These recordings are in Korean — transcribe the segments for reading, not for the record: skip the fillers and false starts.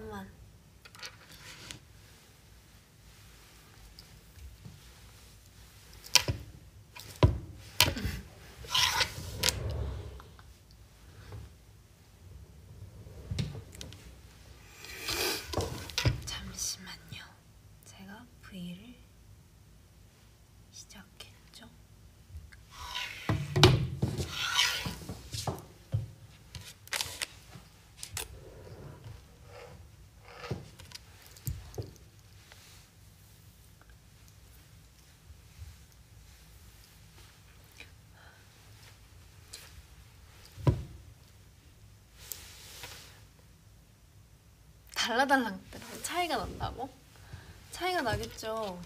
잠깐만. 잠시만요. 제가 V를 시작했죠. 달라달랑 차이가 난다고? 차이가 나겠죠.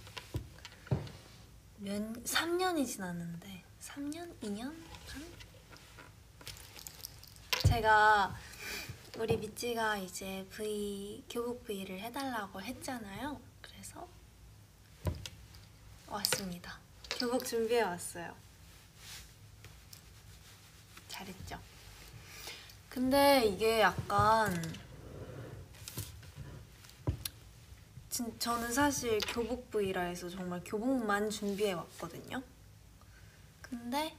3년이 지났는데 3년? 2년? 제가 우리 미찌가 이제 교복 V를 해달라고 했잖아요. 그래서 왔습니다. 교복 준비해 왔어요. 잘했죠? 근데 이게 약간 저는 사실 교복 V라 해서 정말 교복만 준비해 왔거든요. 근데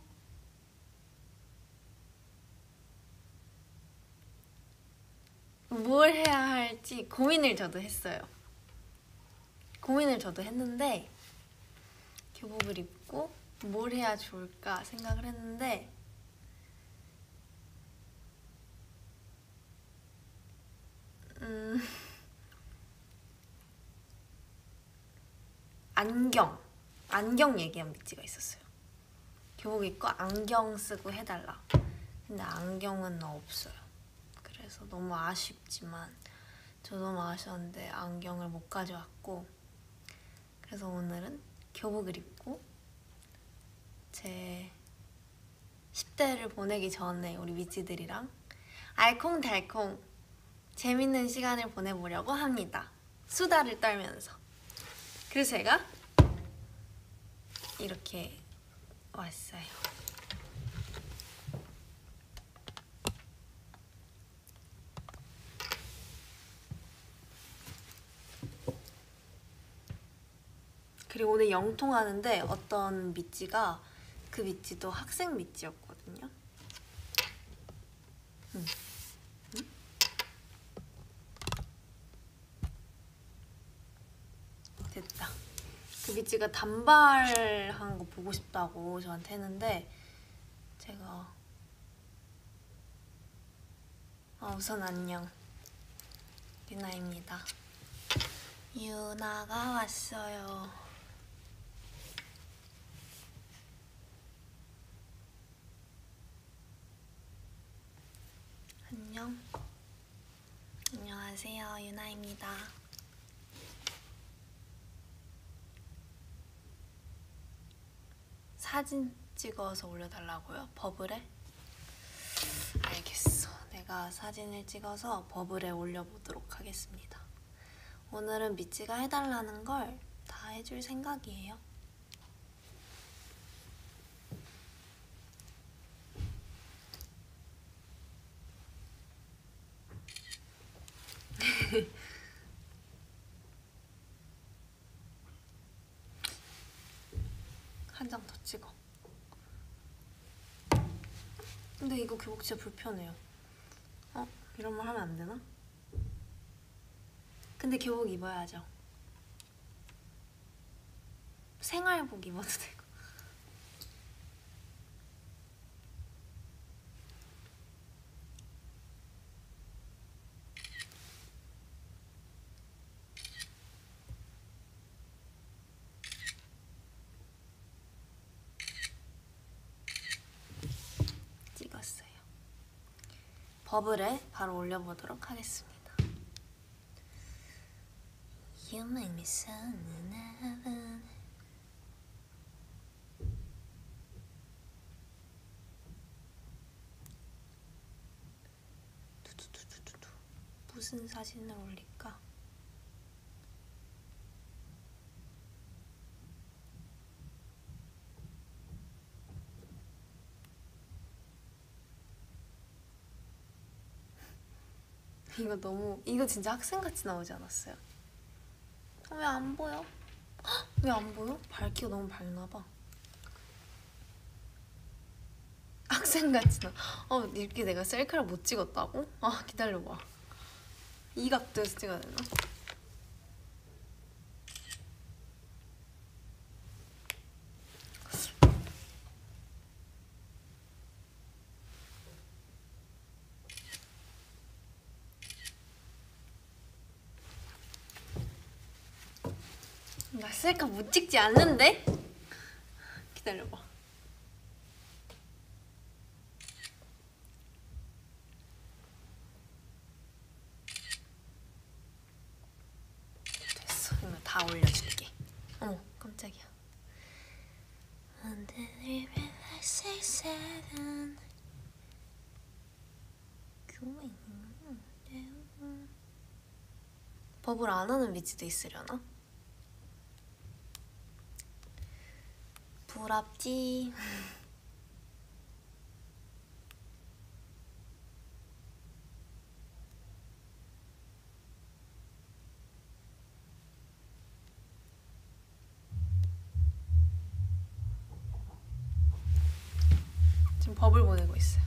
뭘 해야 할지 고민을 저도 했어요. 고민을 저도 했는데 교복을 입고 뭘 해야 좋을까 생각을 했는데 안경 얘기한 미찌가 있었어요. 교복 입고 안경 쓰고 해달라. 근데 안경은 없어요. 그래서 너무 아쉽지만 저 너무 아쉬웠는데 안경을 못 가져왔고, 그래서 오늘은 교복을 입고 제 10대를 보내기 전에 우리 미찌들이랑 알콩달콩 재밌는 시간을 보내보려고 합니다. 수다를 떨면서. 그래서 제가 이렇게 왔어요. 그리고 오늘 영통하는데 어떤 미찌가, 그 미찌도 학생 미찌였거든요. 됐다. 그 미찌가 단발한 거 보고 싶다고 저한테 했는데 제가 우선 안녕, 유나입니다. 유나가 왔어요. 안녕. 안녕하세요, 유나입니다. 사진 찍어서 올려달라고요? 버블에? 알겠어. 내가 사진을 찍어서 버블에 올려보도록 하겠습니다. 오늘은 미찌가 해달라는 걸 다 해줄 생각이에요. 한 장 더 찍어. 근데 이거 교복 진짜 불편해요. 이런 말 하면 안 되나? 근데 교복 입어야죠. 생활복 입어도 되고. 찍었어요. 버블에 바로 올려보도록 하겠습니다. You make me so in heaven. 무슨 사진을 올릴까? 이거 진짜 학생같이 나오지 않았어요? 왜 안 보여? 왜 안 보여? 밝기가 너무 밝나봐. 학생같이 이렇게 내가 셀카를 못 찍었다고? 기다려봐. 이 각도에서 찍어야 되나? 나 셀카 못 찍지 않는데? 기다려봐. 됐어. 이거 다 올려줄게. 어머, 깜짝이야. 버블 안 하는 위치도 있으려나? 부럽지. 지금 버블 보내고 있어요.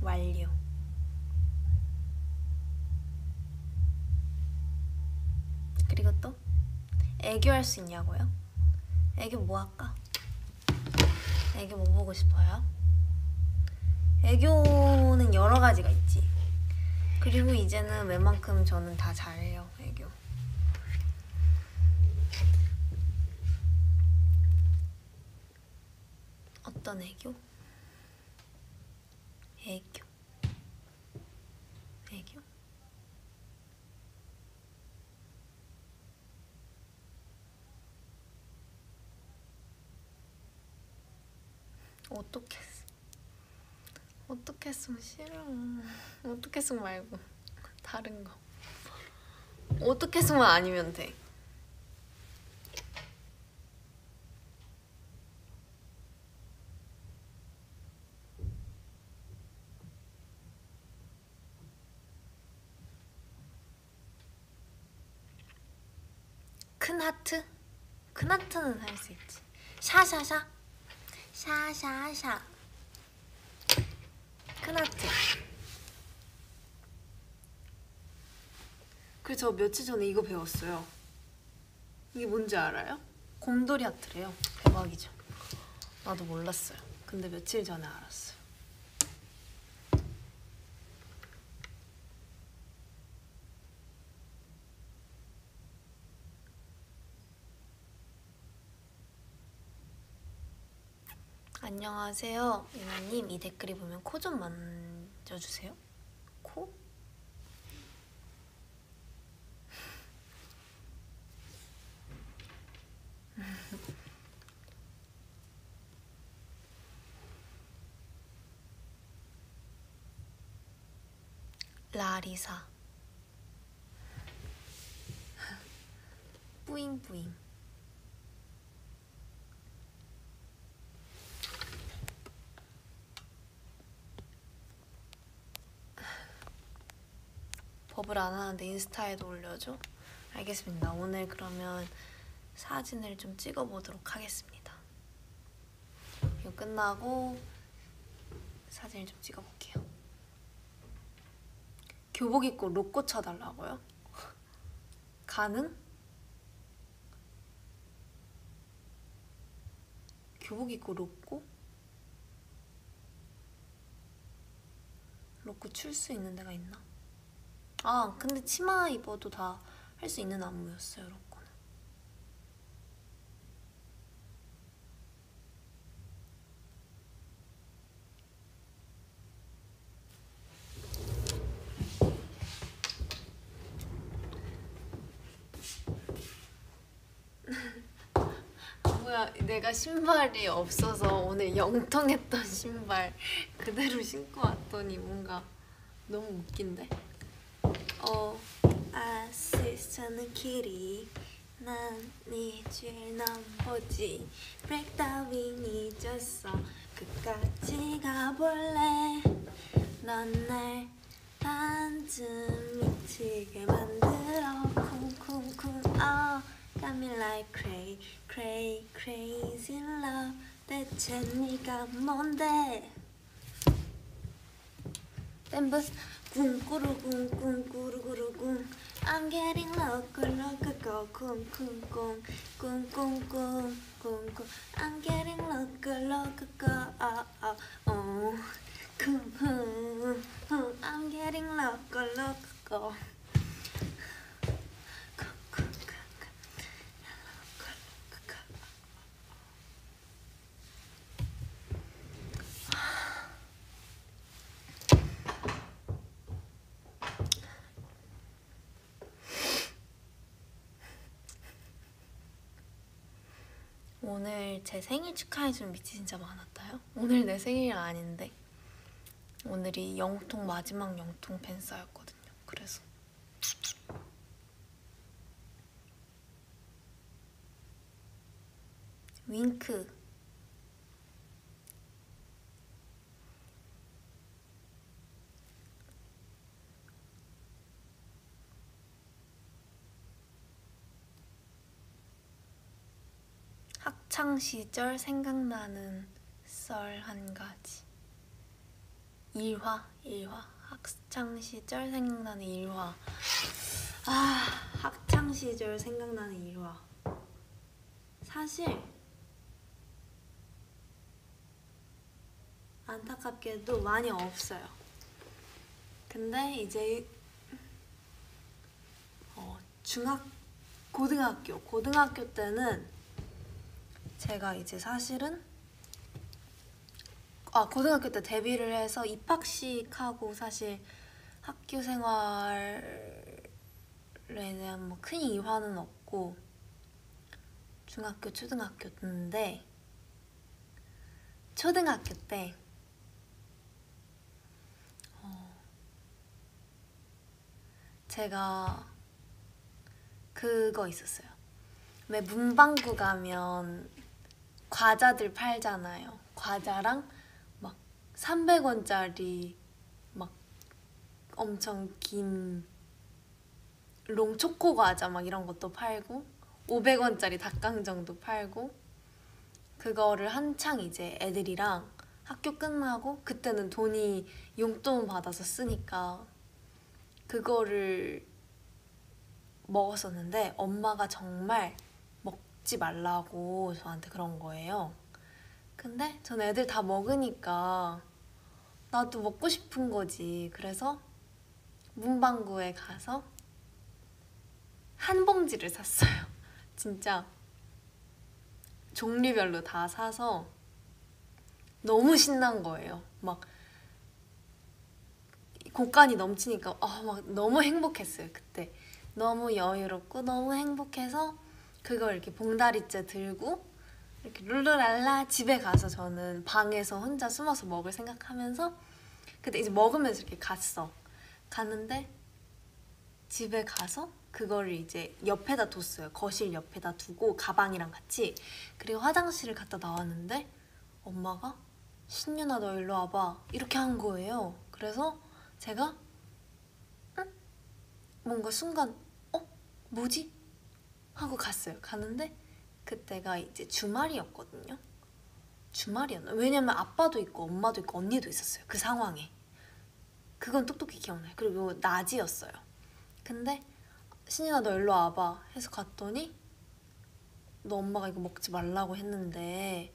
완료. 그리고 또 애교할 수 있냐고요? 애교 뭐 할까? 애교 뭐 보고 싶어요? 애교는 여러 가지가 있지. 그리고 이제는 웬만큼 저는 다 잘해요, 애교. 어떤 애교? 애교. 어떻게 쓰면 싫어. 어떻게 쓰면 말고 다른 거. 어떻게 쓰면 아니면 돼. 큰 하트? 큰 하트는 할 수 있지. 샤샤샤. 샤샤샤. 큰 하트. 그리고 저 며칠 전에 이거 배웠어요. 이게 뭔지 알아요? 곰돌이 하트래요. 대박이죠. 나도 몰랐어요. 근데 며칠 전에 알았어요. 안녕하세요, 유나님. 이 댓글이 보면 코 좀 만져주세요. 코? 라리사. 뿌잉뿌잉. 버블 안 하는데 인스타에도 올려줘? 알겠습니다. 오늘 그러면 사진을 좀 찍어보도록 하겠습니다. 이거 끝나고 사진을 좀 찍어볼게요. 교복 입고 로꼬 쳐달라고요? 가능? 교복 입고 로꼬? 로꼬 출 수 있는 데가 있나? 근데 치마 입어도 다 할 수 있는 안무였어요, 로꼬는. 뭐야, 내가 신발이 없어서 오늘 영통했던 신발 그대로 신고 왔더니 뭔가 너무 웃긴데? 아시스는 길이 난 네 뒤를 넘보지 브레이크 따윈 잊었어 끝까지 가볼래 넌 날 반쯤 미치게 만들어 쿵쿵쿵 got me like crazy love 대체 네가 뭔데 댄버스 꿍꾸루꿍꿍꾸루꾸루꿍 I'm getting loco loco 쿵쿵쿵 꿍꿍꿍 I'm getting loco loco I'm getting loco loco 오늘 제 생일 축하해주는 미치 진짜 많았다요? 오늘 내 생일이 아닌데 오늘이 영통 마지막 영통 팬싸였거든요. 그래서 윙크 학창시절 생각나는 썰 한 가지 일화 학창시절 생각나는 일화 학창시절 생각나는 일화 사실 안타깝게도 많이 없어요. 근데 이제 고등학교 때는 제가 이제 사실은 고등학교 때 데뷔를 해서 입학식하고 사실 학교 생활에 대한 뭐 큰 이화는 없고 중학교, 초등학교인데 초등학교 때 제가 그거 있었어요. 왜 문방구 가면 과자들 팔잖아요. 과자랑 막 300원짜리 막 엄청 긴 롱초코 과자 막 이런 것도 팔고 500원짜리 닭강정도 팔고 그거를 한창 이제 애들이랑 학교 끝나고 그때는 돈이 용돈 받아서 쓰니까 그거를 먹었었는데 엄마가 정말 먹지 말라고 저한테 그런 거예요. 근데 전 애들 다 먹으니까 나도 먹고 싶은 거지. 그래서 문방구에 가서 한 봉지를 샀어요. 진짜 종류별로 다 사서 너무 신난 거예요. 막 곡간이 넘치니까 막 너무 행복했어요. 그때 너무 여유롭고 너무 행복해서 그걸 이렇게 봉다리째 들고 이렇게 룰루랄라 집에 가서 저는 방에서 혼자 숨어서 먹을 생각하면서 그때 이제 먹으면서 이렇게 갔는데 집에 가서 그거를 이제 옆에다 뒀어요. 거실 옆에다 두고 가방이랑 같이. 그리고 화장실을 갔다 나왔는데 엄마가 신윤아 너 일로 와봐 이렇게 한 거예요. 그래서 제가 뭔가 순간 뭐지? 하고 갔어요. 갔는데 그때가 이제 주말이었거든요. 주말이었나? 왜냐면 아빠도 있고 엄마도 있고 언니도 있었어요. 그 상황에. 그건 똑똑히 기억나요. 그리고 낮이었어요. 근데 신이나 너 일로 와봐 해서 갔더니 너 엄마가 이거 먹지 말라고 했는데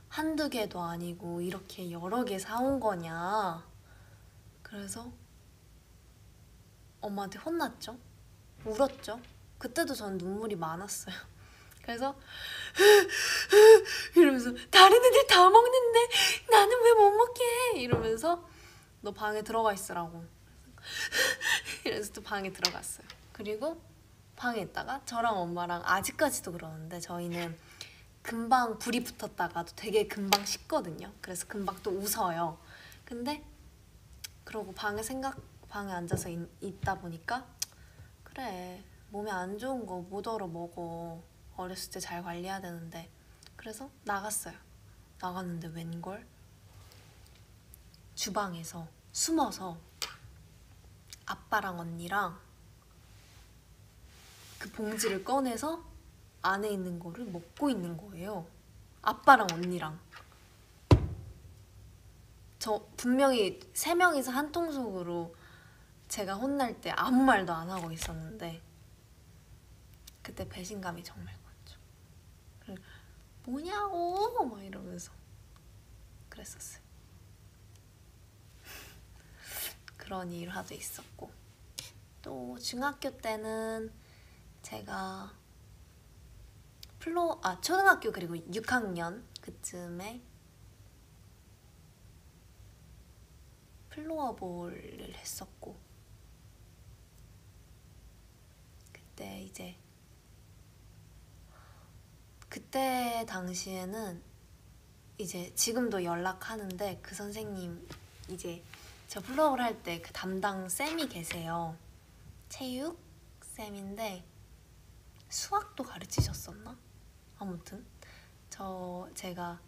한두 개도 아니고 이렇게 여러 개 사온 거냐. 그래서 엄마한테 혼났죠. 울었죠. 그때도 전 눈물이 많았어요. 그래서 이러면서 다른 애들 다 먹는데 나는 왜 못 먹게 해? 이러면서 너 방에 들어가 있으라고. 이래서 또 방에 들어갔어요. 그리고 방에 있다가 저랑 엄마랑 아직까지도 그러는데 저희는 금방 불이 붙었다가도 되게 금방 식거든요. 그래서 금방 또 웃어요. 근데 그러고 방에 앉아서 있다 보니까 그래 몸에 안 좋은 거 못 얼어 먹어. 어렸을 때 잘 관리해야 되는데. 그래서 나갔어요. 나갔는데 웬걸? 주방에서 숨어서 아빠랑 언니랑 그 봉지를 꺼내서 안에 있는 거를 먹고 있는 거예요. 아빠랑 언니랑. 저 분명히 3명이서 한 통속으로 제가 혼날 때 아무 말도 안 하고 있었는데 그때 배신감이 정말 컸죠. 그래서 뭐냐고 막 이러면서 그랬었어요. 그런 일화도 있었고, 또 중학교 때는 제가 초등학교 그리고 6학년 그쯤에 플로어볼을 했었고, 그때 당시에는 이제 지금도 연락하는데 그 선생님 이제 저 플로어볼 할 때 그 담당 쌤이 계세요. 체육 쌤인데 수학도 가르치셨었나? 아무튼 제가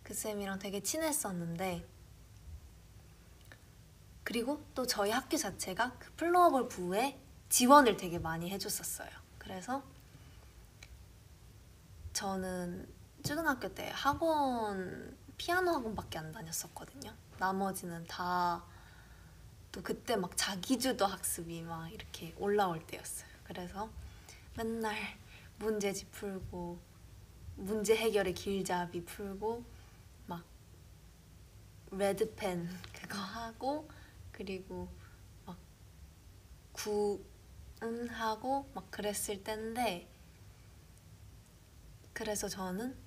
그 쌤이랑 되게 친했었는데, 그리고 또 저희 학교 자체가 그 플로어볼 부에 지원을 되게 많이 해줬었어요. 그래서 저는 초등학교 때 피아노 학원밖에 안 다녔었거든요. 나머지는 다 또 그때 막 자기주도 학습이 막 이렇게 올라올 때였어요. 그래서 맨날 문제집 풀고 문제 해결의 길잡이 풀고 막 레드펜 그거 하고, 그리고 막 구은하고 막 그랬을 때인데, 그래서 저는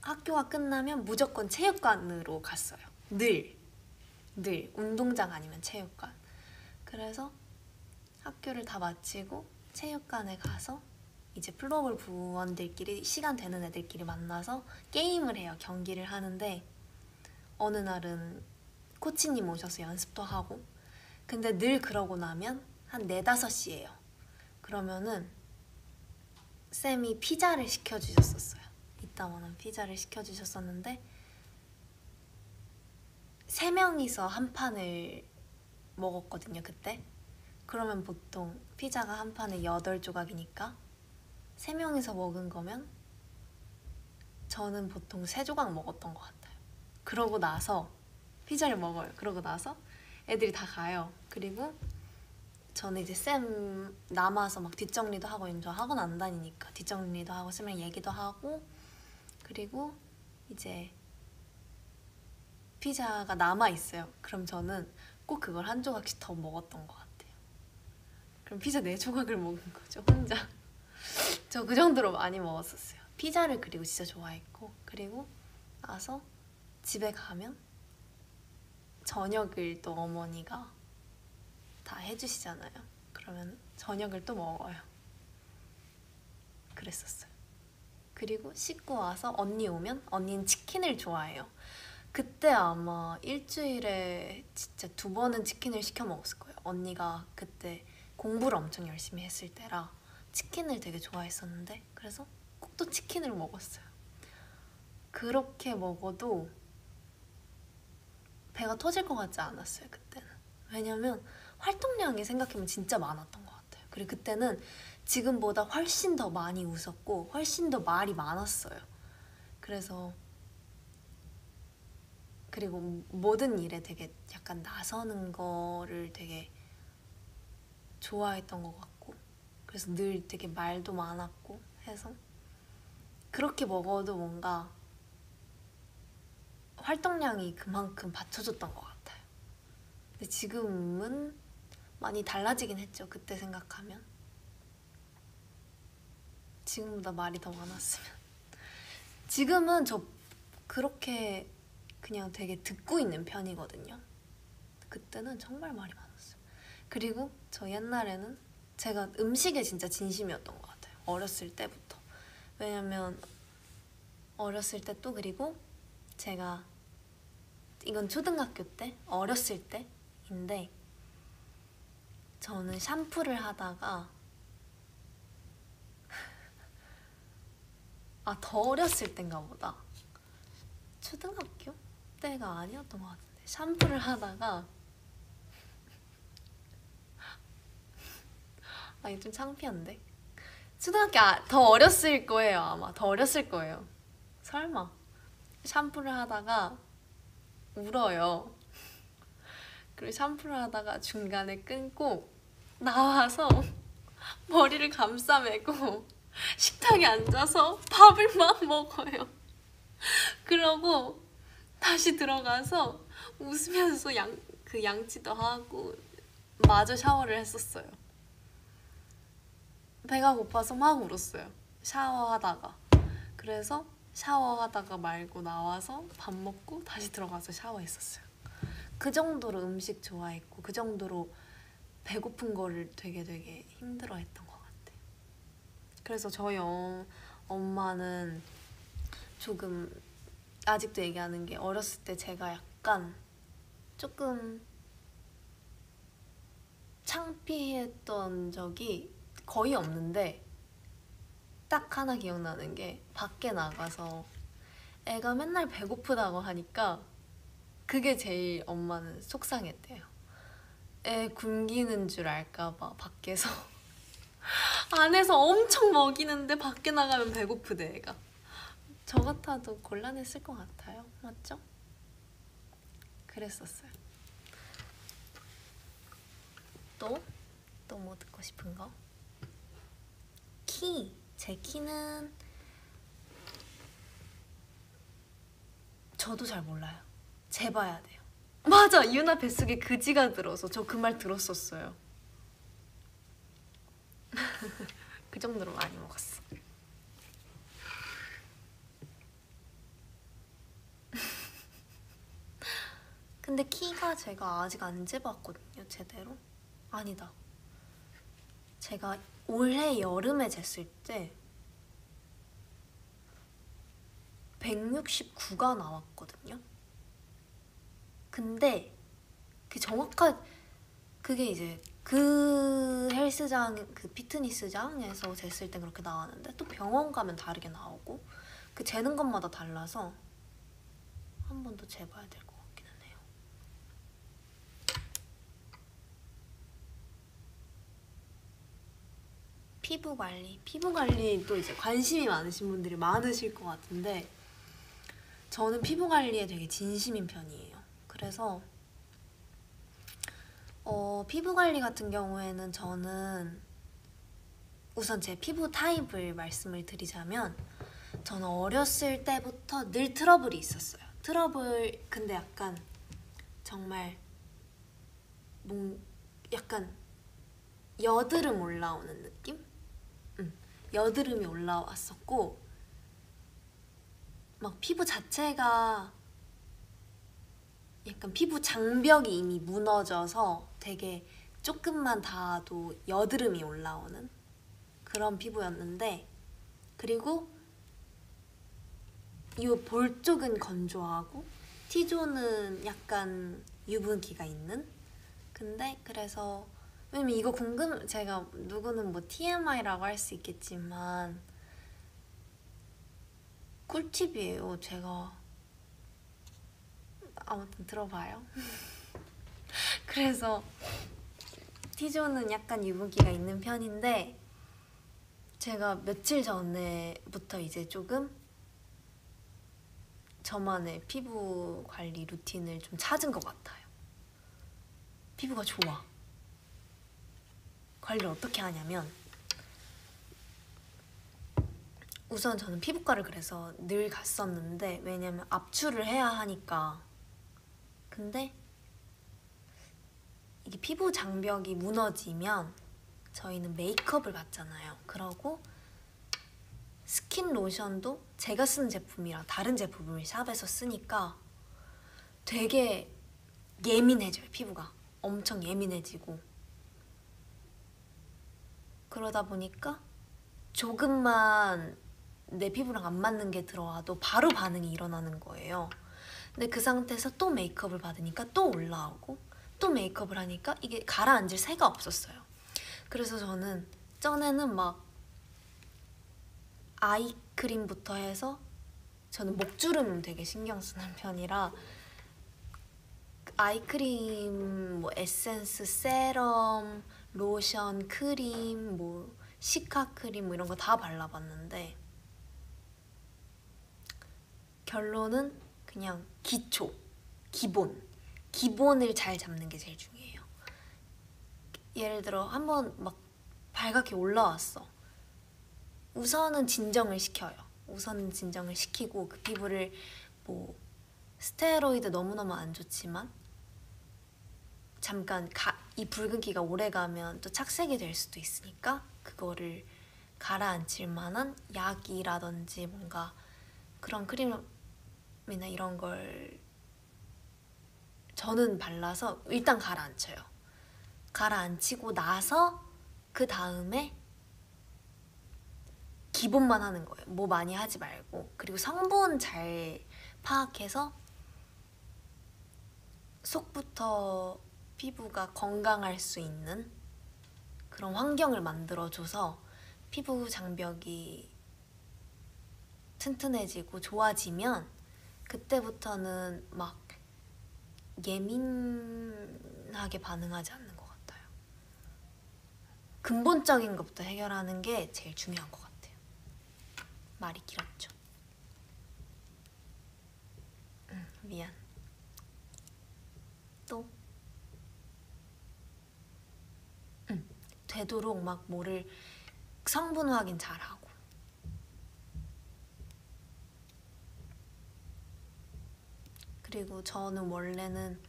학교가 끝나면 무조건 체육관으로 갔어요. 늘 운동장 아니면 체육관. 그래서 학교를 다 마치고 체육관에 가서 이제 플로어볼 부원들끼리 시간 되는 애들끼리 만나서 게임을 해요. 경기를 하는데 어느 날은 코치님 오셔서 연습도 하고, 근데 늘 그러고 나면 한 4, 5시예요. 그러면은 쌤이 피자를 시켜주셨었어요. 이따만한 피자를 시켜주셨었는데 3명이서 한 판을 먹었거든요, 그때. 그러면 보통 피자가 한 판에 8조각이니까 3명이서 먹은 거면 저는 보통 3조각 먹었던 것 같아요. 그러고 나서 피자를 먹어요. 그러고 나서 애들이 다 가요. 그리고 저는 이제 쌤 남아서 막 뒷정리도 하고, 저 학원 안 다니니까 뒷정리도 하고 쌤이랑 얘기도 하고, 그리고 이제 피자가 남아있어요. 그럼 저는 꼭 그걸 한 조각씩 더 먹었던 것 같아요. 그럼 피자 4조각을 먹은 거죠, 혼자. 저 그 정도로 많이 먹었었어요. 피자를 그리고 진짜 좋아했고, 그리고 나서 집에 가면 저녁을 또 어머니가 다 해주시잖아요. 그러면 저녁을 또 먹어요. 그랬었어요. 그리고 씻고 와서 언니 오면 언니는 치킨을 좋아해요. 그때 아마 일주일에 진짜 2번은 치킨을 시켜 먹었을 거예요. 언니가 그때 공부를 엄청 열심히 했을 때라 치킨을 되게 좋아했었는데, 그래서 꼭 또 치킨을 먹었어요. 그렇게 먹어도 배가 터질 것 같지 않았어요, 그때는. 왜냐면 활동량이 생각해보면 진짜 많았던 것 같아요. 그리고 그때는 지금보다 훨씬 더 많이 웃었고 훨씬 더 말이 많았어요. 그리고 모든 일에 되게 약간 나서는 거를 되게 좋아했던 것 같고, 그래서 늘 되게 말도 많았고 해서 그렇게 먹어도 뭔가 활동량이 그만큼 받쳐줬던 것 같아요. 근데 지금은 많이 달라지긴 했죠. 그때 생각하면 지금보다 말이 더 많았으면. 지금은 저 그렇게 그냥 되게 듣고 있는 편이거든요. 그때는 정말 말이 많았어요. 그리고 저 옛날에는 제가 음식에 진짜 진심이었던 것 같아요. 어렸을 때부터. 왜냐면 어렸을 때 또, 그리고 제가 이건 초등학교 때, 어렸을 때인데 저는 샴푸를 하다가 아, 더 어렸을 땐가 보다. 초등학교 때가 아니었던 것 같은데 샴푸를 하다가 아, 이거 좀 창피한데. 초등학교 더 어렸을 거예요. 아마 더 어렸을 거예요. 설마. 샴푸를 하다가 울어요. 그리고 샴푸를 하다가 중간에 끊고 나와서 머리를 감싸매고 식탁에 앉아서 밥을 막 먹어요. 그러고 다시 들어가서 웃으면서 그 양치도 하고 마저 샤워를 했었어요. 배가 고파서 막 울었어요. 샤워하다가. 그래서 샤워하다가 말고 나와서 밥 먹고 다시 들어가서 샤워했었어요. 그 정도로 음식 좋아했고 그 정도로 배고픈 거를 되게 힘들어했던 것 같아요. 그래서 저희 엄마는 조금 아직도 얘기하는 게 어렸을 때 제가 약간 조금 창피했던 적이 거의 없는데 딱 하나 기억나는 게 밖에 나가서 애가 맨날 배고프다고 하니까 그게 제일 엄마는 속상했대요. 애 굶기는 줄 알까봐 밖에서 안에서 엄청 먹이는데 밖에 나가면 배고프대 애가. 저 같아도 곤란했을 것 같아요. 맞죠? 그랬었어요. 또 뭐 듣고 싶은 거? 제 키는 저도 잘 몰라요. 재봐야 돼요. 맞아! 유나 뱃속에 그지가 들어서 저 그 말 들었었어요. 그 정도로 많이 먹었어. 근데 키가 제가 아직 안 재봤거든요, 제대로. 아니다. 제가 올해 여름에 쟀을 때 169가 나왔거든요. 근데 그게 이제 그 헬스장, 그 피트니스장에서 쟀을 때 그렇게 나왔는데 또 병원 가면 다르게 나오고 그 재는 것마다 달라서 한 번 더 재봐야 될 것 같기는 해요. 피부 관리도 이제 관심이 많으신 분들이 많으실 것 같은데 저는 피부 관리에 되게 진심인 편이에요. 그래서 피부 관리 같은 경우에는 저는 우선 제 피부 타입을 말씀을 드리자면 저는 어렸을 때부터 늘 트러블이 있었어요. 근데 약간 정말 약간 여드름 올라오는 느낌? 여드름이 올라왔었고 막 피부 자체가 약간 피부 장벽이 이미 무너져서 되게 조금만 닿아도 여드름이 올라오는 그런 피부였는데 그리고 이 볼 쪽은 건조하고 T존은 약간 유분기가 있는 근데 그래서 왜냐면 이거 제가 누구는 뭐 TMI라고 할 수 있겠지만 꿀팁이에요. 제가 아무튼 들어봐요. 그래서 T존은 약간 유분기가 있는 편인데 제가 며칠 전에부터 이제 조금 저만의 피부 관리 루틴을 좀 찾은 것 같아요. 피부가 좋아. 관리를 어떻게 하냐면 우선 저는 피부과를 그래서 늘 갔었는데 왜냐면 압출을 해야 하니까 근데 이게 피부 장벽이 무너지면 저희는 메이크업을 받잖아요. 그러고 스킨 로션도 제가 쓰는 제품이랑 다른 제품을 샵에서 쓰니까 되게 예민해져요. 피부가 엄청 예민해지고 그러다 보니까 조금만 내 피부랑 안 맞는 게 들어와도 바로 반응이 일어나는 거예요. 근데 그 상태에서 또 메이크업을 받으니까 또 올라오고 또 메이크업을 하니까 이게 가라앉을 새가 없었어요. 그래서 저는 전에는 막 아이크림부터 해서 저는 목주름 되게 신경 쓰는 편이라 아이크림, 뭐 에센스, 세럼, 로션, 크림, 뭐 시카 크림 뭐 이런 거 다 발라봤는데 결론은 그냥 기본을 잘 잡는 게 제일 중요해요. 예를 들어 한번 막 발갛게 올라왔어. 우선은 진정을 시켜요. 우선은 진정을 시키고 그 피부를 뭐 스테로이드 너무너무 안 좋지만 잠깐 이 붉은기가 오래가면 또 착색이 될 수도 있으니까 그거를 가라앉힐 만한 약이라든지 뭔가 그런 크림이나 이런 걸 저는 발라서 일단 가라앉혀요. 가라앉히고 나서 그 다음에 기본만 하는 거예요. 뭐 많이 하지 말고. 그리고 성분 잘 파악해서 속부터 피부가 건강할 수 있는 그런 환경을 만들어줘서 피부 장벽이 튼튼해지고 좋아지면 그때부터는 막 예민하게 반응하지 않는 것 같아요. 근본적인 것부터 해결하는 게 제일 중요한 것 같아요. 말이 길었죠. 미안. 또 되도록 막 뭐를 성분 확인 잘하고 그리고 저는 원래는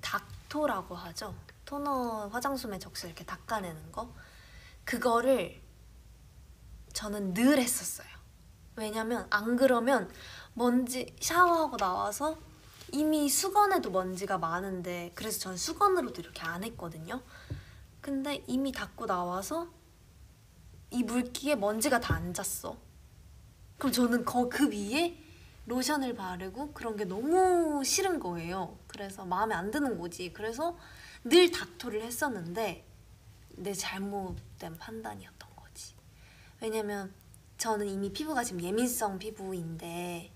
닥토라고 하죠. 토너 화장솜에 적셔 이렇게 닦아내는 거 그거를 저는 늘 했었어요. 왜냐면 안 그러면 먼지 샤워하고 나와서 이미 수건에도 먼지가 많은데 그래서 전 수건으로도 이렇게 안 했거든요. 근데 이미 닦고 나와서 이 물기에 먼지가 다 앉았어. 그럼 저는 그 위에 로션을 바르고 그런 게 너무 싫은 거예요. 그래서 마음에 안 드는 거지. 그래서 늘 닥토를 했었는데 내 잘못된 판단이었던 거지. 왜냐면 저는 이미 피부가 지금 예민성 피부인데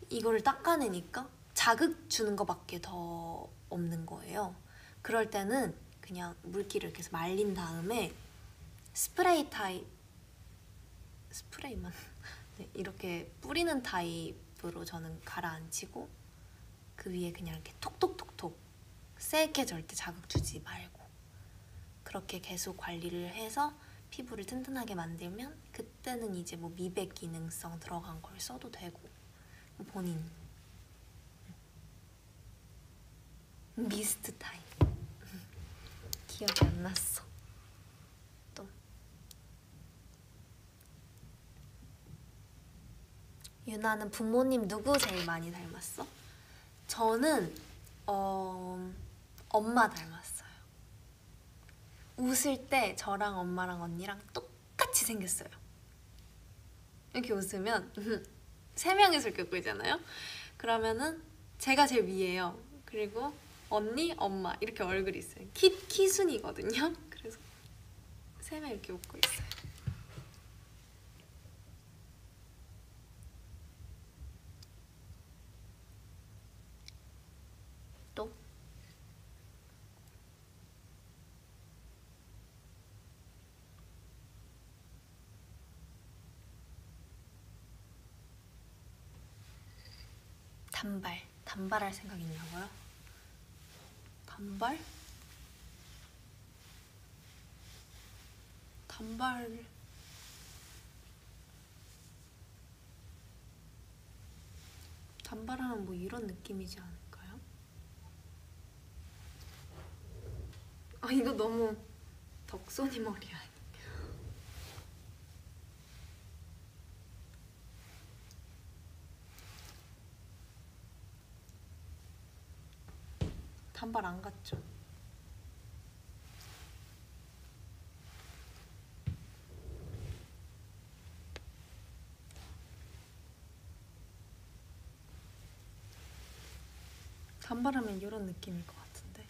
이거를 닦아내니까 자극 주는 거밖에 더 없는 거예요. 그럴 때는 그냥 물기를 이렇게 해서 말린 다음에 스프레이만 네, 이렇게 뿌리는 타입으로 저는 가라앉히고 그 위에 그냥 이렇게 톡톡톡톡 세게 절대 자극 주지 말고 그렇게 계속 관리를 해서 피부를 튼튼하게 만들면 그때는 이제 뭐 미백 기능성 들어간 걸 써도 되고 본인 미스트 타입 기억이 안 났어. 또 유나는 부모님 누구 제일 많이 닮았어? 저는 엄마 닮았어요. 웃을 때 저랑 엄마랑 언니랑 똑같이 생겼어요. 이렇게 웃으면 세 명이서 이렇게 웃고 있잖아요. 그러면은 제가 제일 위에요. 그리고 언니, 엄마 이렇게 얼굴이 있어요. 키순이거든요. 그래서 세 명 이렇게 웃고 있어요. 또 단발할 생각 있냐고요? 단발하면 뭐 이런 느낌이지 않을까요? 아 이거 너무 덕선이 머리야. 단발 안 같죠? 단발하면 이런 느낌일 것 같은데.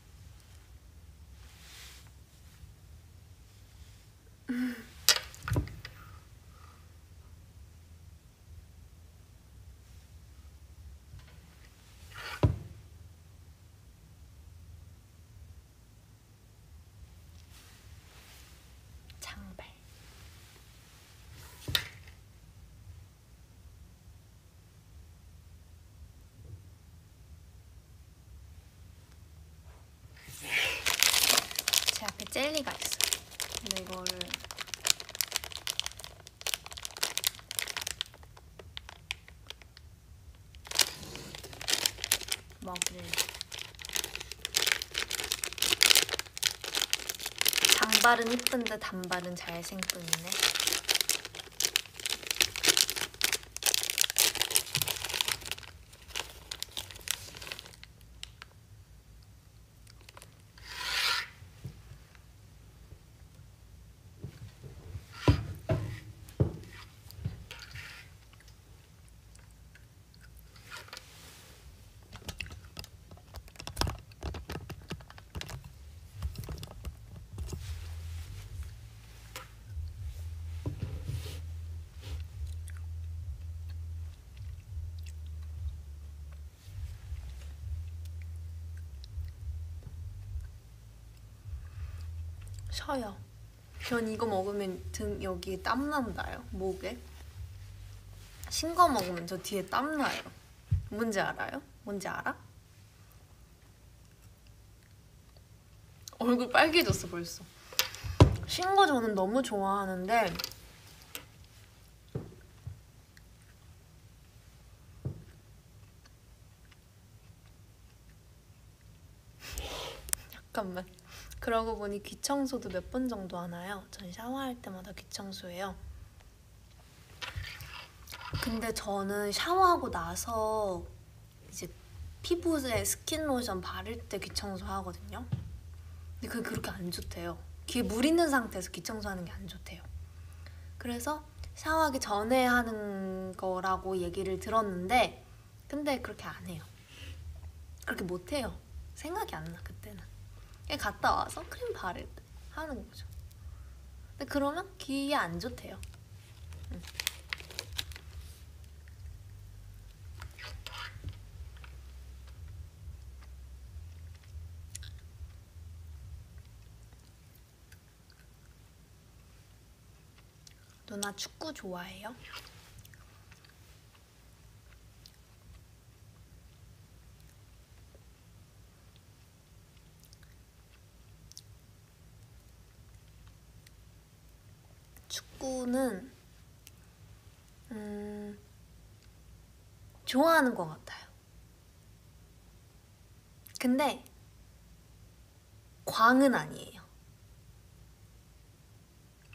젤리가 있어요. 근데 이거를 먹을 장발은 이쁜데 단발은 잘생뿐이네. 쉬어요. 전 이거 먹으면 등 여기에 땀 난다요. 목에. 신 거 먹으면 저 뒤에 땀 나요. 뭔지 알아요? 뭔지 알아? 얼굴 빨개졌어 벌써. 신 거 저는 너무 좋아하는데 잠깐만. 그러고 보니 귀청소도 몇 번 정도 하나요? 전 샤워할 때마다 귀청소해요. 근데 저는 샤워하고 나서 이제 피부에 스킨 로션 바를 때 귀청소 하거든요. 근데 그게 그렇게 안 좋대요. 귀에 물 있는 상태에서 귀청소하는 게 안 좋대요. 그래서 샤워하기 전에 하는 거라고 얘기를 들었는데 근데 그렇게 안 해요. 그렇게 못 해요. 생각이 안 나 그때는. 그냥 갔다 와서 크림 바를 때 하는 거죠. 근데 그러면 귀에 안 좋대요. 누나 축구 좋아해요? 축구는 좋아하는 것 같아요. 근데 광은 아니에요.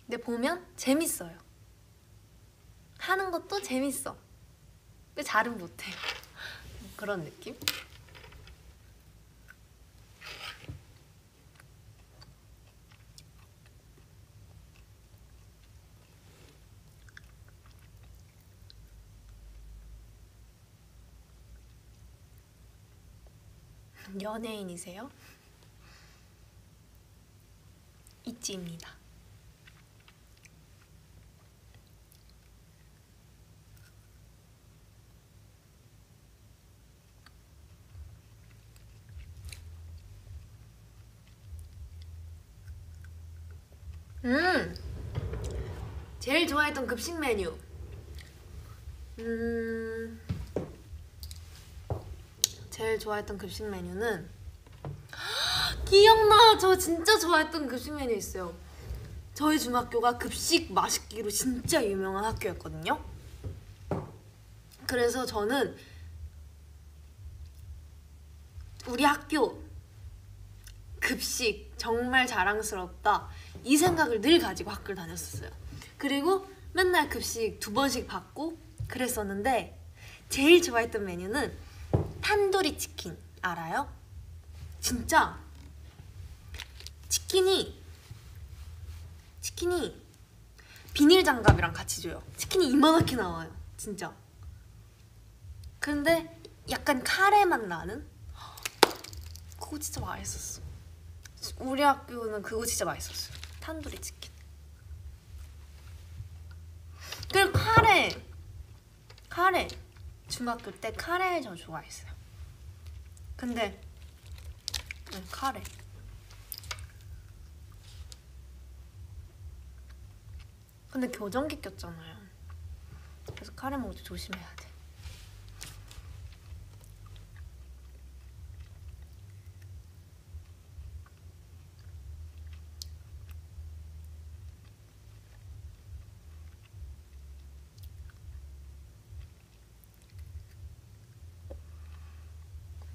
근데 보면 재밌어요. 하는 것도 재밌어. 근데 잘은 못해요. 그런 느낌? 연예인이세요? 있지입니다. 제일 좋아했던 급식 메뉴. 제일 좋아했던 급식 메뉴는 기억나! 저 진짜 좋아했던 급식 메뉴 있어요. 저희 중학교가 급식 맛있기로 진짜 유명한 학교였거든요. 그래서 저는 우리 학교 급식 정말 자랑스럽다 이 생각을 늘 가지고 학교를 다녔었어요. 그리고 맨날 급식 2번씩 받고 그랬었는데 제일 좋아했던 메뉴는 탄두리 치킨 알아요? 진짜 치킨이 비닐 장갑이랑 같이 줘요. 치킨이 이만하게 나와요. 진짜. 근데 약간 카레 맛 나는? 그거 진짜 맛있었어. 우리 학교는 그거 진짜 맛있었어요. 탄두리 치킨. 그리고 카레 중학교 때 카레 저 좋아했어요. 근데 카레 근데 교정기 꼈잖아요. 그래서 카레 먹을 때 조심해야 돼.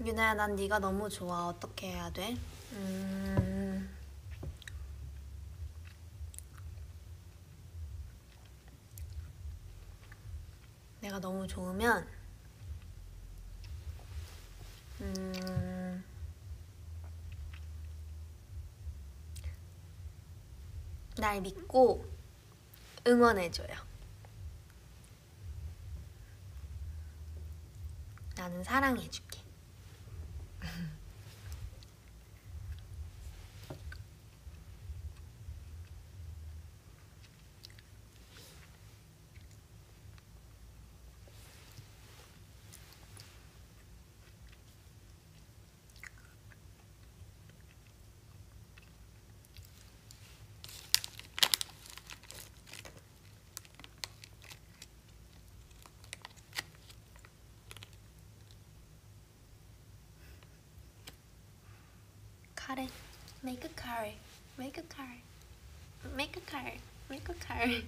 유나야, 난 네가 너무 좋아. 어떻게 해야 돼? 내가 너무 좋으면 날 믿고 응원해줘요. 나는 사랑해줄게. 카레, make a curry, make a curry, make a curry, make a curry.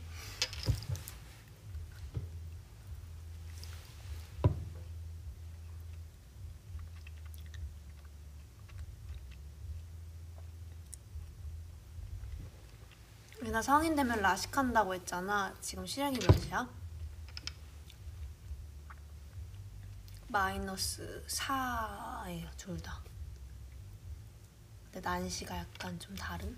유나 성인 되면 라식한다고 했잖아. 지금 시력이 몇이야? -4예요, 둘 다. 근데 난시가 약간 좀 다른?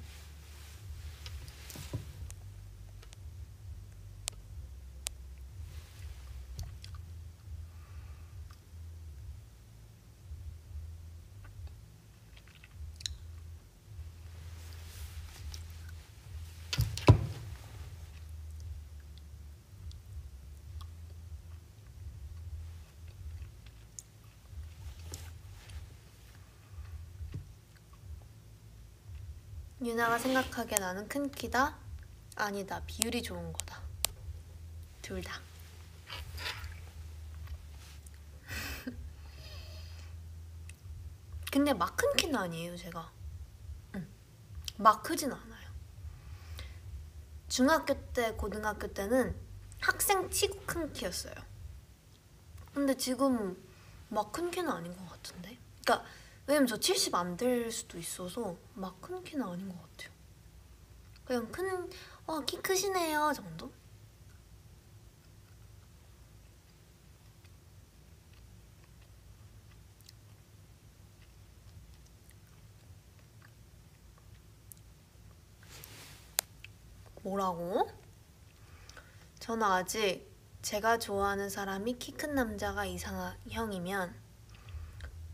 유나가 생각하기에 나는 큰 키다? 아니다, 비율이 좋은 거다. 둘 다. 근데 막 큰 키는 아니에요, 제가. 막 크진 않아요. 중학교 때, 고등학교 때는 학생 치고 큰 키였어요. 근데 지금 막 큰 키는 아닌 것 같은데? 그러니까 왜냐면 저 70 안 될 수도 있어서 막 큰 키는 아닌 것 같아요. 그냥 키 크시네요 정도? 뭐라고? 저는 아직 제가 좋아하는 사람이 키 큰 남자가 이상형이면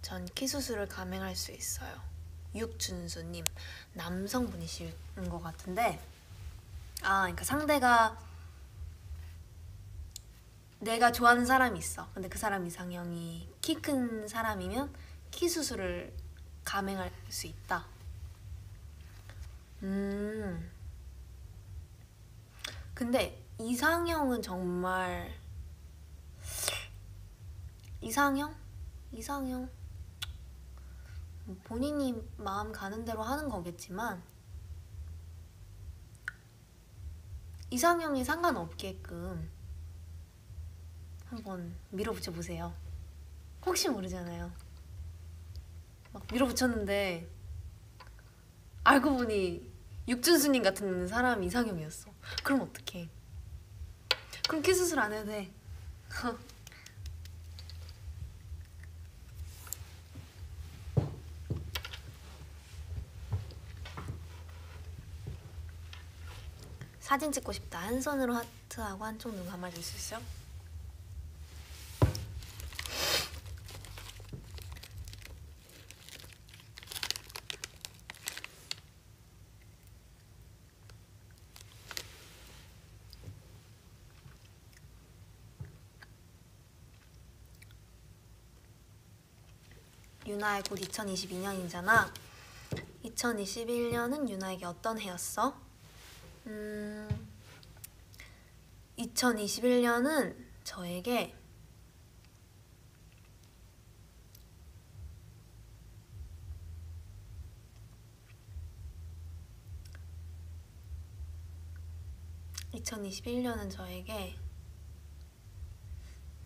전 키 수술을 감행할 수 있어요. 육준수님, 남성분이신 것 같은데, 그러니까 상대가 내가 좋아하는 사람이 있어. 근데 그 사람 이상형이 키 큰 사람이면 키 수술을 감행할 수 있다. 근데 이상형은 정말 이상형? 본인이 마음 가는 대로 하는 거겠지만 이상형이 상관없게끔 한번 밀어붙여 보세요. 혹시 모르잖아요. 막 밀어붙였는데 알고 보니 육준수님 같은 사람이 이상형이었어. 그럼 어떡해. 그럼 키 수술 안 해도 돼. 사진 찍고 싶다. 한 손으로 하트하고 한쪽 눈 감아줄 수 있어요? 유나의 곧 2022년이잖아. 2021년은 유나에게 어떤 해였어? 2021년은 저에게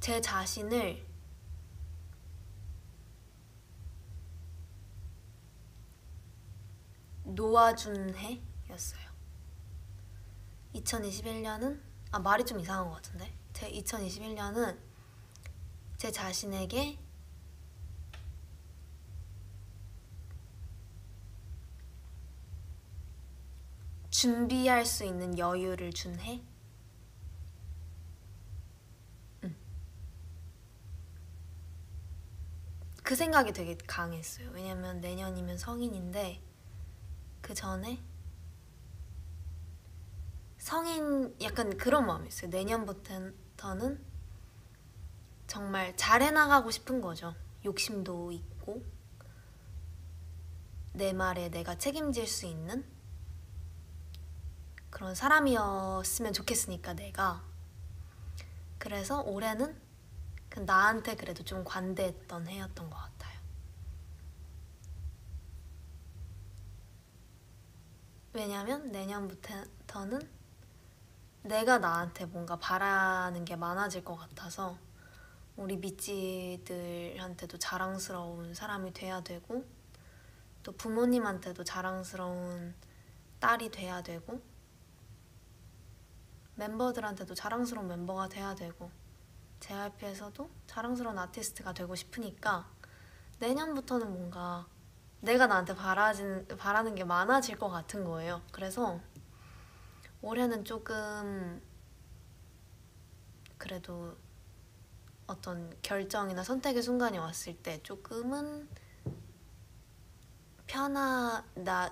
제 자신을 놓아준 해였어요. 2021년은 말이 좀 이상한 것 같은데, 제 2021년은 제 자신에게 준비할 수 있는 여유를 준 해? 그 생각이 되게 강했어요. 왜냐면 내년이면 성인인데 그 전에 성인 약간 그런 마음이 있어요. 내년부터는 정말 잘해나가고 싶은 거죠. 욕심도 있고 내 말에 내가 책임질 수 있는 그런 사람이었으면 좋겠으니까 내가. 그래서 올해는 나한테 그래도 좀 관대했던 해였던 것 같아요. 왜냐면 내년부터는 내가 나한테 뭔가 바라는 게 많아질 것 같아서 우리 미찌들한테도 자랑스러운 사람이 돼야 되고 또 부모님한테도 자랑스러운 딸이 돼야 되고 멤버들한테도 자랑스러운 멤버가 돼야 되고 JYP에서도 자랑스러운 아티스트가 되고 싶으니까 내년부터는 뭔가 내가 나한테 바라는 게 많아질 것 같은 거예요. 그래서 올해는 조금 그래도 어떤 결정이나 선택의 순간이 왔을 때 조금은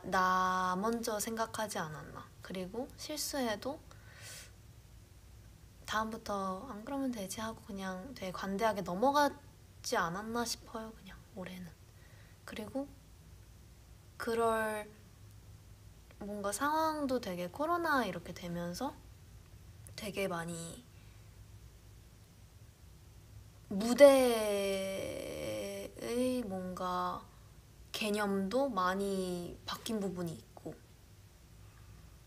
나 먼저 생각하지 않았나. 그리고 실수해도 다음부터 안 그러면 되지 하고 그냥 되게 관대하게 넘어가지 않았나 싶어요. 그냥 올해는. 그리고 그럴 뭔가 상황도 되게 코로나 이렇게 되면서 되게 많이 무대의 뭔가 개념도 많이 바뀐 부분이 있고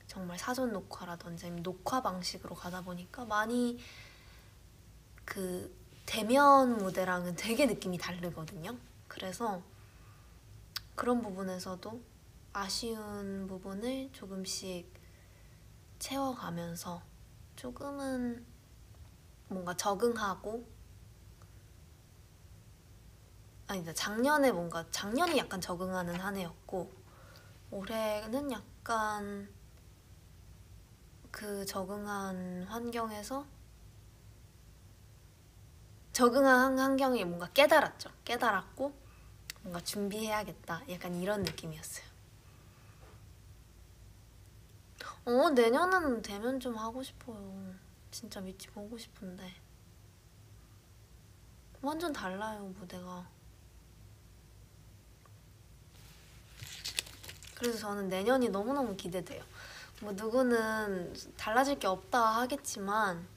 정말 사전 녹화라든지 녹화 방식으로 가다 보니까 많이 그 대면 무대랑은 되게 느낌이 다르거든요. 그래서 그런 부분에서도 아쉬운 부분을 조금씩 채워가면서 조금은 뭔가 적응하고 아니다 작년이 약간 적응하는 한 해였고 올해는 약간 그 적응한 환경에서 적응한 환경이 뭔가 깨달았고 뭔가 준비해야겠다 약간 이런 느낌이었어요. 내년은 대면 좀 하고 싶어요. 진짜 미치 보고 싶은데 완전 달라요 무대가. 그래서 저는 내년이 너무너무 기대돼요. 뭐 누구는 달라질 게 없다 하겠지만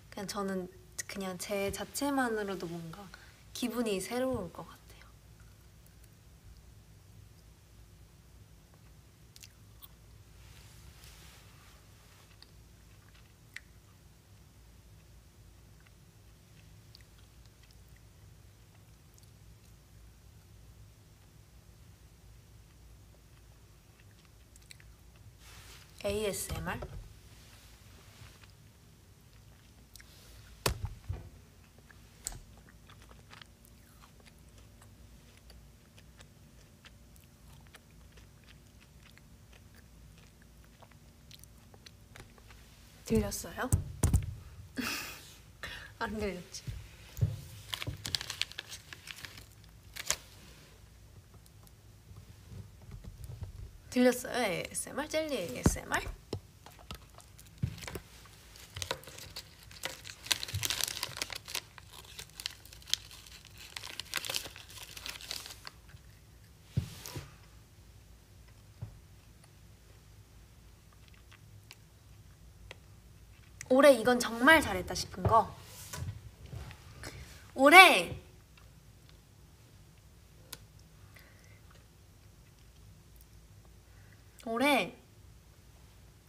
그냥 저는 그냥 제 자체만으로도 뭔가 기분이 새로울 것 같아요. ASMR? 들렸어요? 안 들렸지? 들렸어요? ASMR? 젤리 ASMR? 올해 이건 정말 잘했다 싶은 거 올해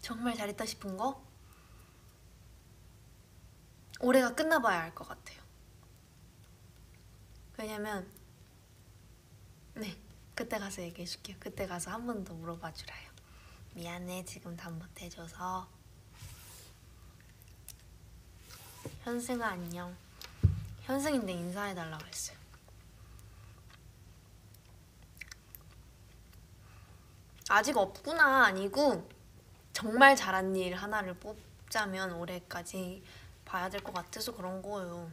정말 잘했다 싶은 거 올해가 끝나봐야 알 것 같아요. 왜냐면 그때 가서 얘기해줄게요. 그때 가서 한 번 더 물어봐 주라요. 미안해 지금 답 못해줘서. 현승아 안녕. 현승인데 인사해달라고 했어요. 아직 없구나 아니고 정말 잘한 일 하나를 뽑자면 올해까지 봐야 될 것 같아서 그런 거예요.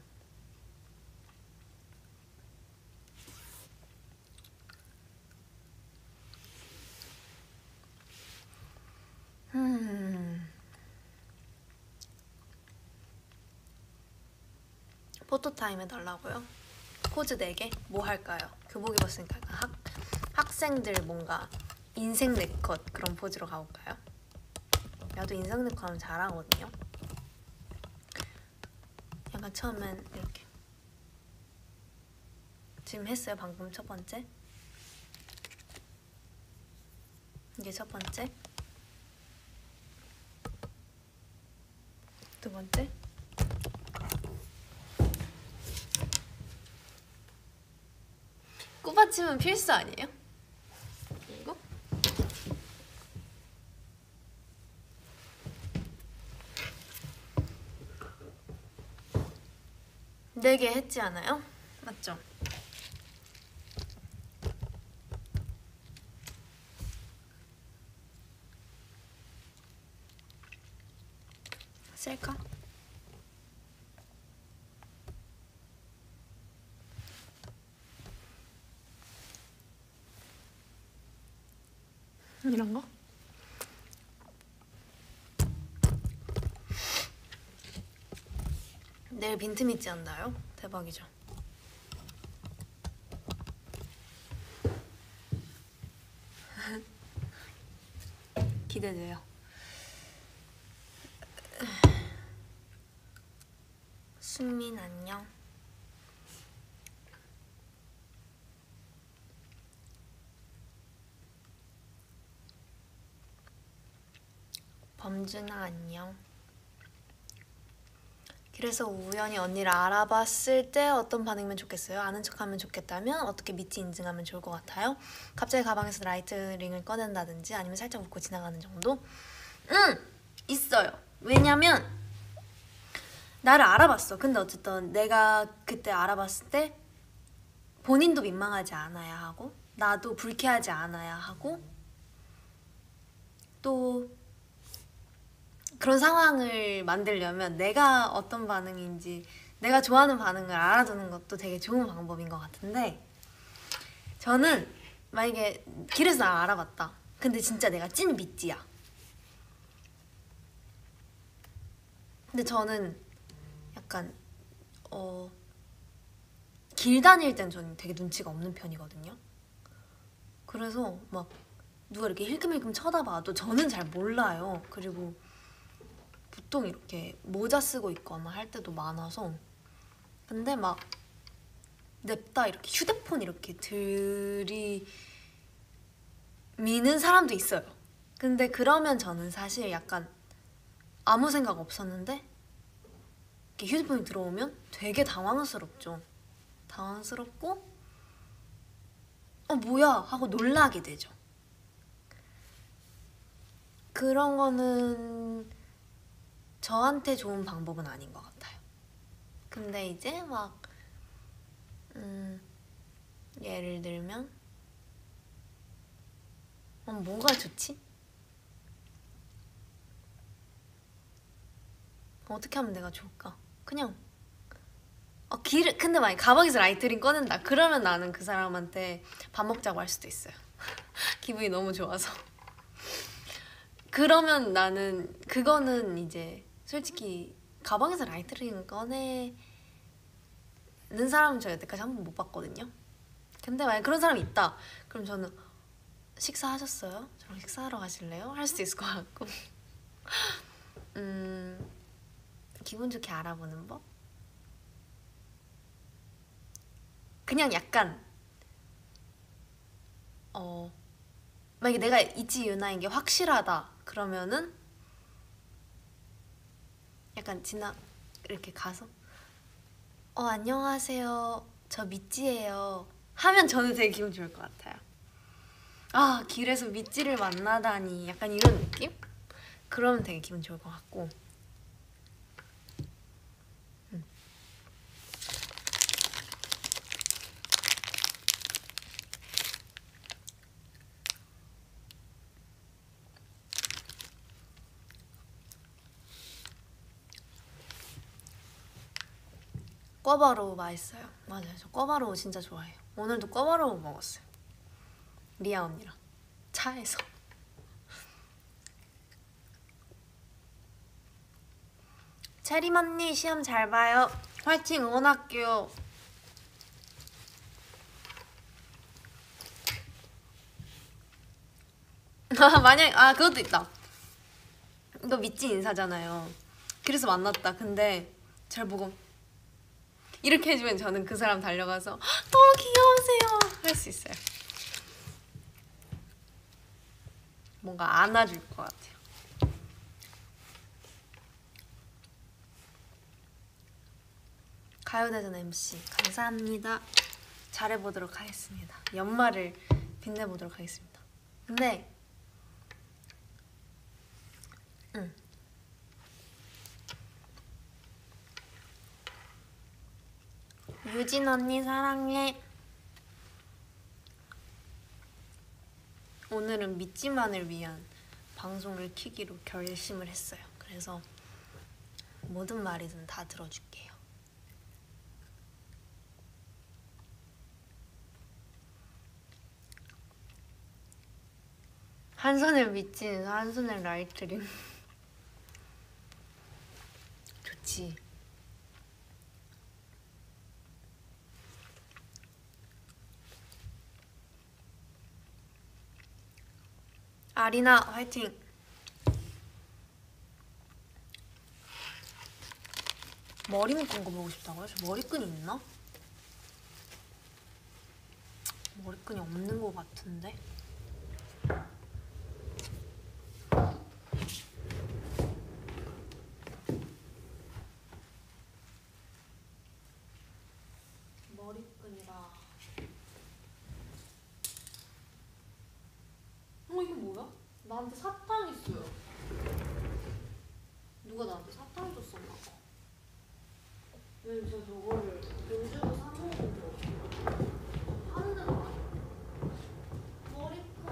포토타임 해달라고요? 포즈 4개? 뭐 할까요? 교복 입었으니까 학생들 뭔가 인생 네컷 그런 포즈로 가볼까요? 나도 인생 네컷 하면 잘하거든요. 약간 처음엔 이렇게 지금 했어요. 방금 첫 번째 이게 첫 번째 두 번째 꽃받침은 필수 아니에요? 이거? 네 개 했지 않아요? 맞죠? 셀카? 이런 거? 내일 빈틈 있지 않나요? 대박이죠. 기대돼요. 승민 안녕. 범준아 안녕. 그래서 우연히 언니를 알아봤을 때 어떤 반응이면 좋겠어요? 아는 척하면 좋겠다면 어떻게 밑이 인증하면 좋을 것 같아요? 갑자기 가방에서 라이트링을 꺼낸다든지 아니면 살짝 웃고 지나가는 정도? 있어요. 왜냐면 나를 알아봤어. 근데 어쨌든 내가 그때 알아봤을 때 본인도 민망하지 않아야 하고 나도 불쾌하지 않아야 하고 또 그런 상황을 만들려면 내가 어떤 반응인지 내가 좋아하는 반응을 알아두는 것도 되게 좋은 방법인 것 같은데 저는 만약에 길에서 나 알아봤다. 근데 진짜 내가 찐 미찌야. 근데 저는 약간 길 다닐 땐 저는 되게 눈치가 없는 편이거든요. 그래서 막 누가 이렇게 힐끔힐끔 쳐다봐도 저는 잘 몰라요. 그리고 보통 이렇게 모자 쓰고 있거나 할 때도 많아서 근데 막 냅다 이렇게 휴대폰 이렇게 들이미는 사람도 있어요. 근데 그러면 저는 사실 약간 아무 생각 없었는데 이렇게 휴대폰이 들어오면 되게 당황스럽죠. 당황스럽고 뭐야 하고 놀라게 되죠. 그런 거는 저한테 좋은 방법은 아닌 것 같아요. 근데 이제 막 예를 들면 뭐가 좋지? 어떻게 하면 내가 좋을까? 그냥 근데 만약 가방에서 라이트링 꺼낸다 그러면 나는 그 사람한테 밥 먹자고 할 수도 있어요. 기분이 너무 좋아서. 그러면 나는 그거는 이제 솔직히 가방에서 라이트링 꺼내는 사람은 저 여태까지 한 번 못 봤거든요. 근데 만약 그런 사람이 있다 그럼 저는 식사하셨어요? 저랑 식사하러 가실래요? 할 수도 있을 것 같고 기분 좋게 알아보는 법? 그냥 약간 만약에 내가 이지 유나인 게 확실하다 그러면은 약간 이렇게 가서 안녕하세요 저 미찌예요 하면 저는 되게 기분 좋을 것 같아요. 아, 길에서 미찌를 만나다니 약간 이런 느낌? 그러면 되게 기분 좋을 것 같고. 꿔바로우 맛있어요. 맞아요, 저 꿔바로우 진짜 좋아해요. 오늘도 꿔바로우 먹었어요. 리아 언니랑 차에서. 체림 언니 시험 잘 봐요. 화이팅, 응원할게요. 만약 그것도 있다. 이거 미찌 인사잖아요. 그래서 만났다. 근데 잘 보고 이렇게 해주면 저는 그 사람 달려가서 너무 귀여우세요 할 수 있어요. 뭔가 안아줄 것 같아요. 가요대전 MC 감사합니다. 잘해보도록 하겠습니다. 연말을 빛내보도록 하겠습니다. 근데 유진 언니 사랑해. 오늘은 미찌만을 위한 방송을 키기로 결심을 했어요. 그래서 모든 말이든 다 들어줄게요. 한 손에 미찌는 한 손에 라이트링. 좋지. 아리나 화이팅. 머리 묶은 거 보고 싶다고요? 저 머리끈이 있나? 머리끈이 없는 거 같은데? 머리끈이라. 이게 뭐야? 나한테 사탕 있어요. 누가 나한테 사탕 줬었나 봐. 왜 저 저거를 돈 주고 사 먹은 거 하는 데가 아니야. 머리끈.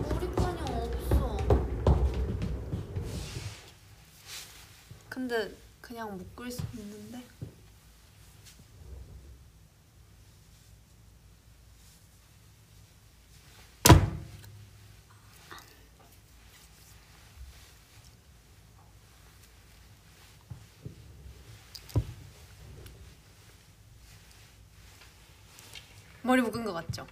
머리끈이 없어. 근데 그냥 묶을 수 있는데. 머리 묶은 거 같죠?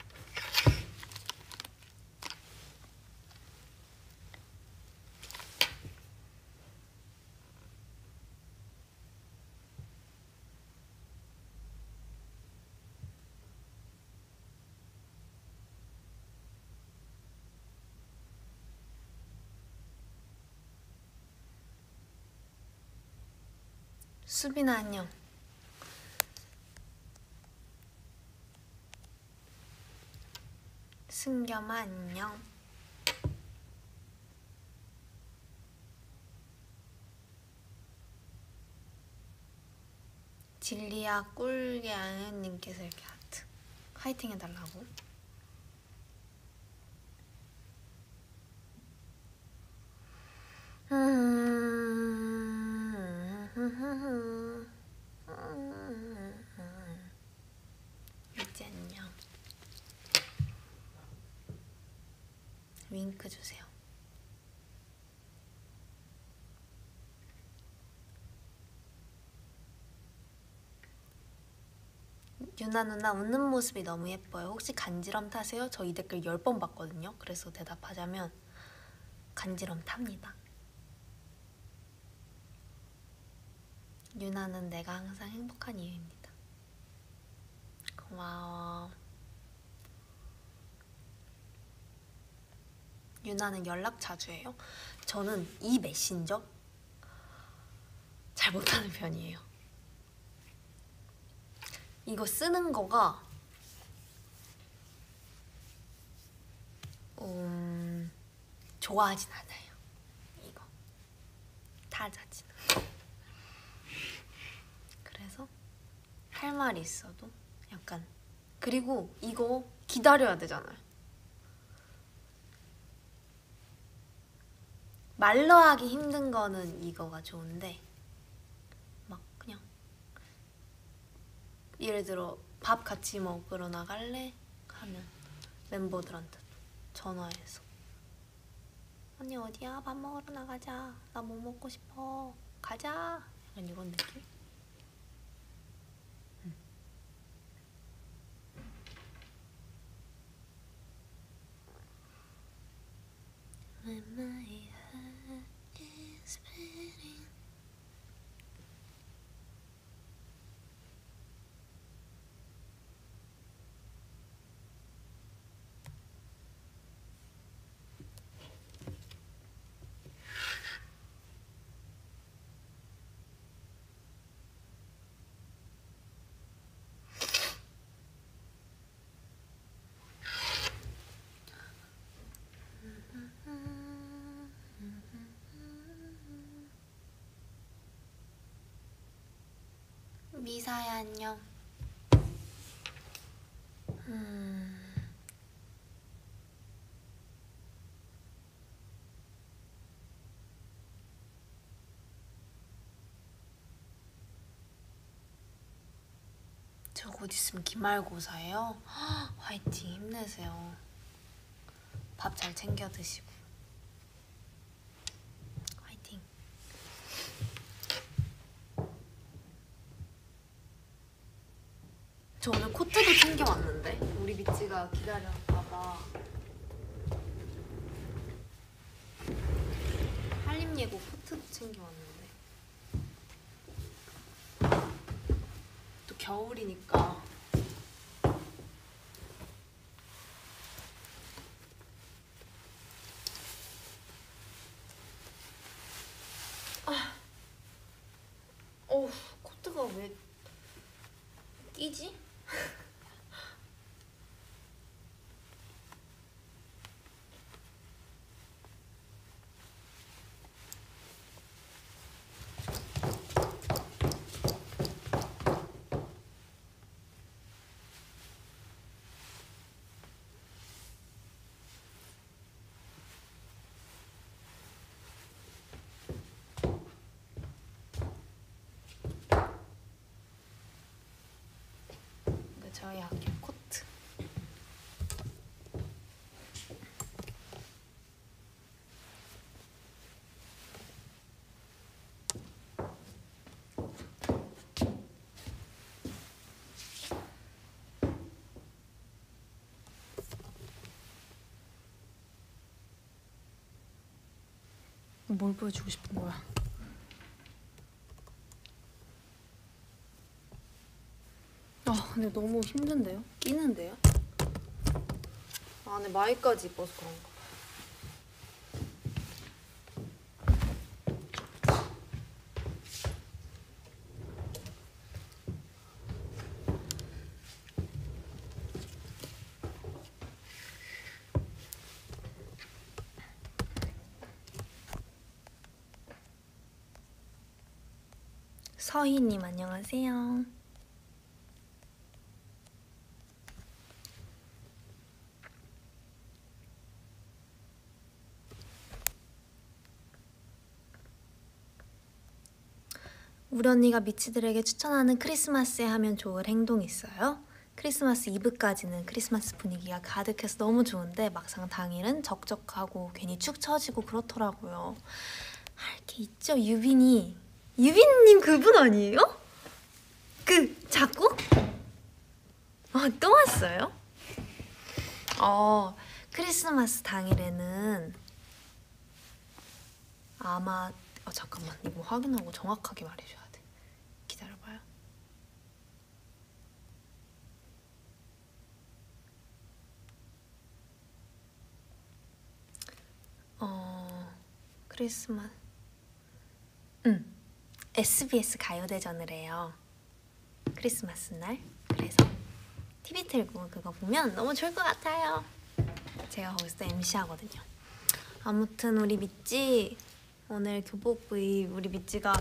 수빈아 안녕. 승겸아 안녕. 진리야 꿀게 아연님께서 이렇게 하트 화이팅 해달라고. 이제 안녕. 윙크 주세요. 유나 누나 웃는 모습이 너무 예뻐요. 혹시 간지럼 타세요? 저 이 댓글 10번 봤거든요. 그래서 대답하자면 간지럼 탑니다. 유나는 내가 항상 행복한 이유입니다. 고마워. 유나는 연락 자주 해요? 저는 이 메신저 잘 못하는 편이에요. 이거 쓰는 거가 좋아하진 않아요. 이거 타자지는. 그래서 할 말이 있어도 약간, 그리고 이거 기다려야 되잖아요. 말로 하기 힘든 거는 이거가 좋은데, 막 그냥 예를 들어 밥 같이 먹으러 나갈래? 하면 멤버들한테 전화해서 언니 어디야? 밥 먹으러 나가자. 나 뭐 먹고 싶어. 가자. 약간 이런 느낌? When my heart is beating. 미사야 안녕. 저 곧 있으면 기말고사예요. 화이팅, 힘내세요. 밥 잘 챙겨 드시고 화이팅. 저 오늘 코트도 챙겨왔는데 우리 미찌가 기다릴까봐 한림 예고 코트도 챙겨왔는데 또 겨울이니까 어우 코트가 왜 끼지? 저희 학교 코트. 뭘 보여주고 싶은 거야? 근데 너무 힘든데요? 끼는데요? 안에 마이까지 입어서 그런가 봐요. 서희님 안녕하세요. 우리 언니가 미치들에게 추천하는 크리스마스에 하면 좋을 행동이 있어요? 크리스마스 이브까지는 크리스마스 분위기가 가득해서 너무 좋은데 막상 당일은 적적하고 괜히 축 처지고 그렇더라고요. 할 게 있죠. 유빈님 그분 아니에요? 그 작곡? 또 왔어요? 크리스마스 당일에는 아마 잠깐만 이거 확인하고 정확하게 말해줘야 돼. 기다려봐요. 크리스마스 SBS 가요대전을 해요. 크리스마스 날. 그래서 TV 틀고 그거 보면 너무 좋을 것 같아요. 제가 거기서 MC 하거든요. 아무튼 우리 미찌 오늘 교복 브이 우리 미찌가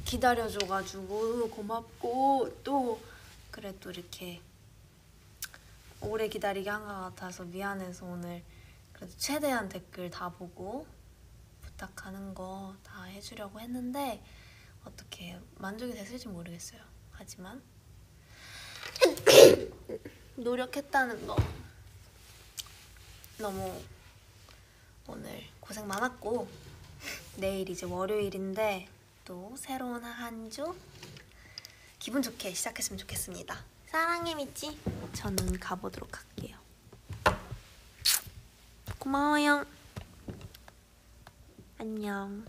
기다려줘가지고 고맙고 또 그래도 이렇게 오래 기다리게 한 것 같아서 미안해서 오늘 그래도 최대한 댓글 다 보고 부탁하는 거 다 해주려고 했는데 어떻게 만족이 됐을지 모르겠어요. 하지만 노력했다는 거 너무 오늘 고생 많았고 내일 이제 월요일인데 또 새로운 한 주 기분 좋게 시작했으면 좋겠습니다. 사랑해 미찌. 저는 가보도록 할게요. 고마워요. 안녕.